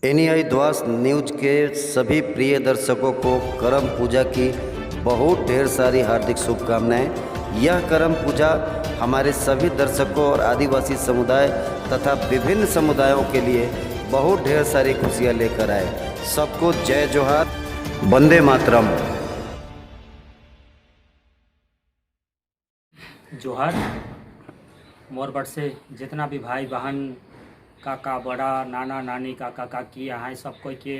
NI द्वास news के सभी प्रिय दर्शकों को करम पूजा की बहुत ढेर सारी हार्दिक शुभकामनाएं। यह करम पूजा हमारे सभी दर्शकों और आदिवासी समुदाय तथा विभिन्न समुदायों के लिए बहुत ढेर सारी खुशियां लेकर आए। सबको जय जोहार, वंदे मातरम। जोहार। मोरबट से जितना भी भाई बहन, काका बड़ा, नाना नानी, काका काकी यहाँ है, सब कोई के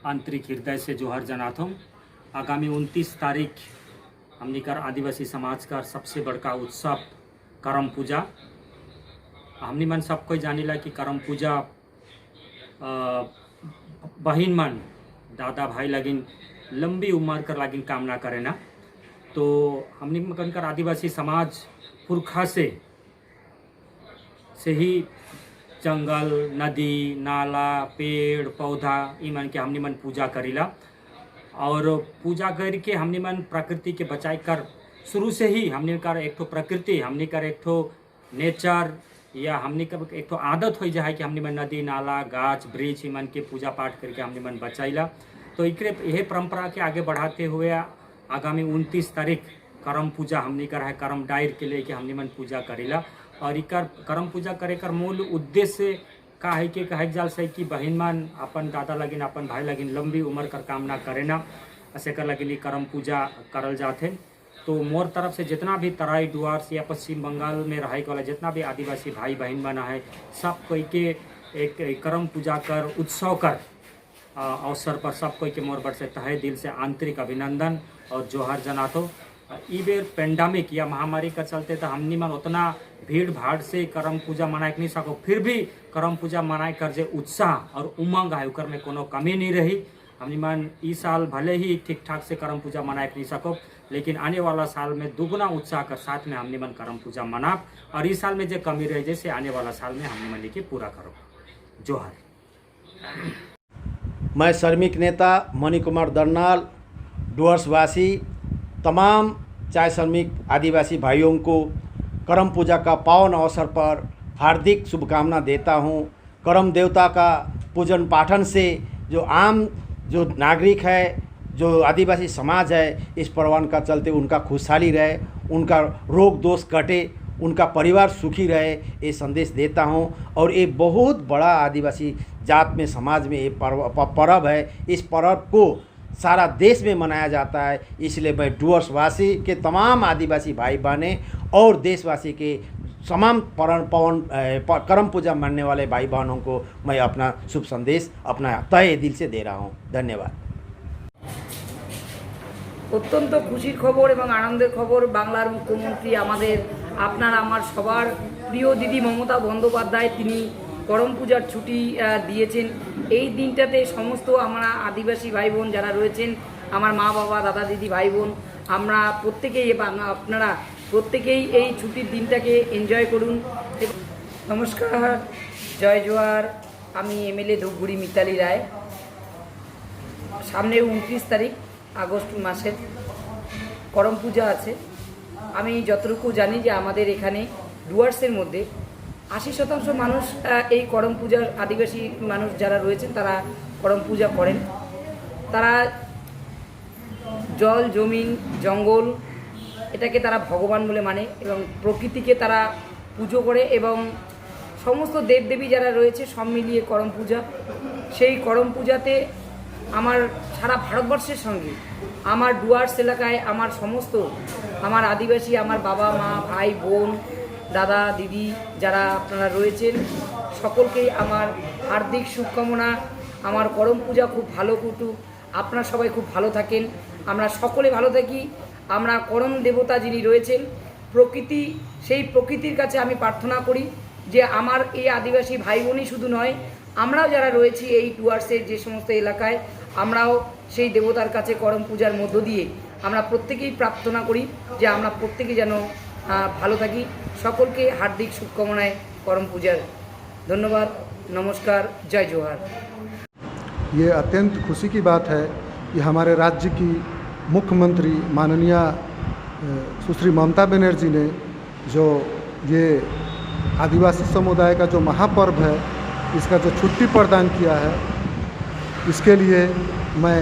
आंतरिक हृदय से जोहर जनाता हूँ। आगामी 29 तारीख हमने कर आदिवासी समाज का सबसे बड़का उत्सव करम पूजा। हमने मन सब कोई जानिला कि करम पूजा बहिन मन दादा भाई लगिन लंबी उम्र कर लगिन कामना करे ना। तो हमने मन कर आदिवासी समाज पुरखा से ही जंगल, नदी, नाला, पेड़ पौधा ई मन के हमने मन पूजा करीला। और पूजा करके हमने मन प्रकृति के बचाई कर शुरू से ही हमने कर एक ठो प्रकृति, हमने कर एक ठो नेचर या हमने कर एक ठो आदत हो जाए कि हमने मन नदी, नाला, गाछ, वृक्ष ई मन के पूजा पाठ करके हमने मन बचाईला। तो यह परंपरा के आगे बढ़ाते हुए आगामी 29 तारीख करम पूजा हमने कर है, करम डायर के लेके हमने मन पूजा करेला। और इकर करम पूजा करे कर मूल उद्देश्य का है कि कहे जाल से कि बहन मन अपन दादा लगिन, अपन भाई लगिन लंबी उम्र कर कामना करे ना, ऐसे कर लगिन करम पूजा करल जाते। तो मोर तरफ से जितना भी तराई डुआर्स या पश्चिम बंगाल में रहे वाला जितना भी आदिवासी भाई बहन बना है, सब कोई के एक करम पूजा कर उत्सव कर अवसर पर सब कोई के मोरबट से तहे दिल से आंतरिक अभिनंदन और जोहार जनातो। ई बेर पेंडेमिक या महामारी का चलते तो हमनी मन उतना भीड़ भाड़ से करम पूजा मनाए नहीं सको, फिर भी करम पूजा मनाए कर जे उत्साह और उमंग है उकर में कोनो कमी नहीं रही। हमनी मन ई साल भले ही ठीक ठाक से करम पूजा मनाए नहीं सको, लेकिन आने वाला साल में दुगना उत्साह कर साथ में हमनी मन करम पूजा मनाब। और इस साल में जो कमी रहे जैसे आने वाला साल में हमनी मन के पूरा करो। जोहार। मैं श्रमिक नेता मणि कुमार दर्नाल डुअर्सवासी तमाम चाय श्रमिक आदिवासी भाइयों को करम पूजा का पावन अवसर पर हार्दिक शुभकामना देता हूँ। करम देवता का पूजन पाठन से जो नागरिक है, जो आदिवासी समाज है, इस पर्वन का चलते उनका खुशहाली रहे, उनका रोग दोष कटे, उनका परिवार सुखी रहे, ये संदेश देता हूँ। और ये बहुत बड़ा आदिवासी जात में समाज में ये पर्व है। इस पर्व को सारा देश में मनाया जाता है। इसलिए मैं डुअर्सवासी के तमाम आदिवासी भाई बहने और देशवासी के तमाम करम पूजा मानने वाले भाई बहनों को मैं अपना शुभ संदेश अपना तहे दिल से दे रहा हूँ। धन्यवाद। অত্যন্ত খুশির খবর এবং আনন্দের খবর বাংলার মুখ্যমন্ত্রী আমাদের আপনার আমার সবার প্রিয় দিদি মমতা বন্দ্যোপাধ্যায় তিনি করম পূজার ছুটি দিয়েছেন। এই দিনটাতে সমস্ত আমরা আদিবাসী ভাই বোন যারা রয়েছেন, আমার মা বাবা, দাদা দিদি, ভাই বোন, আমরা প্রত্যেকেই আপনারা প্রত্যেকেই এই ছুটির দিনটাকে এনজয় করুন। নমস্কার, জয় জোয়ার। আমি এমএলএ ধূপগুড়ি মিতালি রায়। সামনে 29 তারিখ আগস্ট মাসের করম পূজা আছে। আমি যতটুকু জানি যে আমাদের এখানে ডুয়ার্সের মধ্যে 80% মানুষ এই করম পূজার আদিবাসী মানুষ যারা রয়েছেন তারা করম পূজা করেন। তারা জল, জমিন, জঙ্গল এটাকে তারা ভগবান বলে মানে এবং প্রকৃতিকে তারা পুজো করে এবং সমস্ত দেবদেবী যারা রয়েছে সব মিলিয়ে করম পূজা। সেই করম পূজাতে আমার সারা ভারতবর্ষের সঙ্গে আমার ডুয়ার্স এলাকায় আমার আদিবাসী, আমার বাবা মা, ভাই বোন, দাদা দিদি যারা আপনারা রয়েছেন সকলকেই আমার হার্দিক শুভকামনা। আমার করম পূজা খুব ভালো কুটুক, আপনারা সবাই খুব ভালো থাকেন, আমরা সকলে ভালো থাকি। আমরা করম দেবতা যিনি রয়েছেন প্রকৃতি, সেই প্রকৃতির কাছে আমি প্রার্থনা করি যে আমার এই আদিবাসী ভাই বোনই শুধু নয়, আমরাও যারা রয়েছি এই ডুয়ার্সের যে সমস্ত এলাকায়, আমরাও সেই দেবতার কাছে করম পূজার মধ্য দিয়ে আমরা প্রত্যেকেই প্রার্থনা করি যে আমরা প্রত্যেকে যেন ভালো থাকি। সকলকে हार्दिक शुभकामनाएं करम पूजार। धन्यवाद, नमस्कार, जय जोहार। ये अत्यंत खुशी की बात है कि हमारे राज्य की मुख्यमंत्री माननीय सुश्री ममता बनर्जी ने जो ये आदिवासी समुदाय का जो महापर्व है इसका जो छुट्टी प्रदान किया है, इसके लिए मैं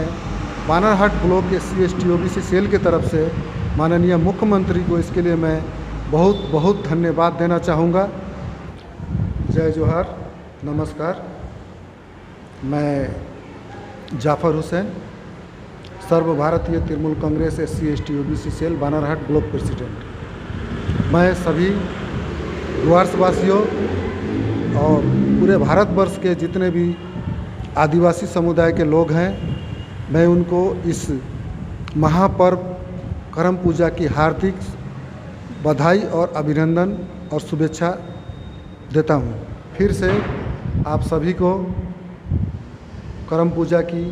बानरहाट ब्लॉक के SC/ST/OBC सेल की तरफ से माननीय मुख्यमंत्री को इसके लिए मैं बहुत बहुत धन्यवाद देना चाहूँगा। जय जोहार, नमस्कार। मैं Jafar Hussain, Sarva Bharatiya Trinamool Congress SC/ST/OBC cell Banarhat block president. मैं सभी डुअर्सवासियों और पूरे भारतवर्ष के जितने भी आदिवासी समुदाय के लोग हैं, मैं उनको इस महापर्व करम पूजा की हार्दिक बधाई और अभिनंदन और शुभेच्छा देता हूँ। फिर से आप सभी को करम पूजा की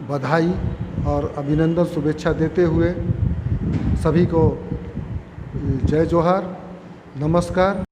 बधाई और अभिनंदन शुभेच्छा देते हुए सभी को जय जोहार, नमस्कार।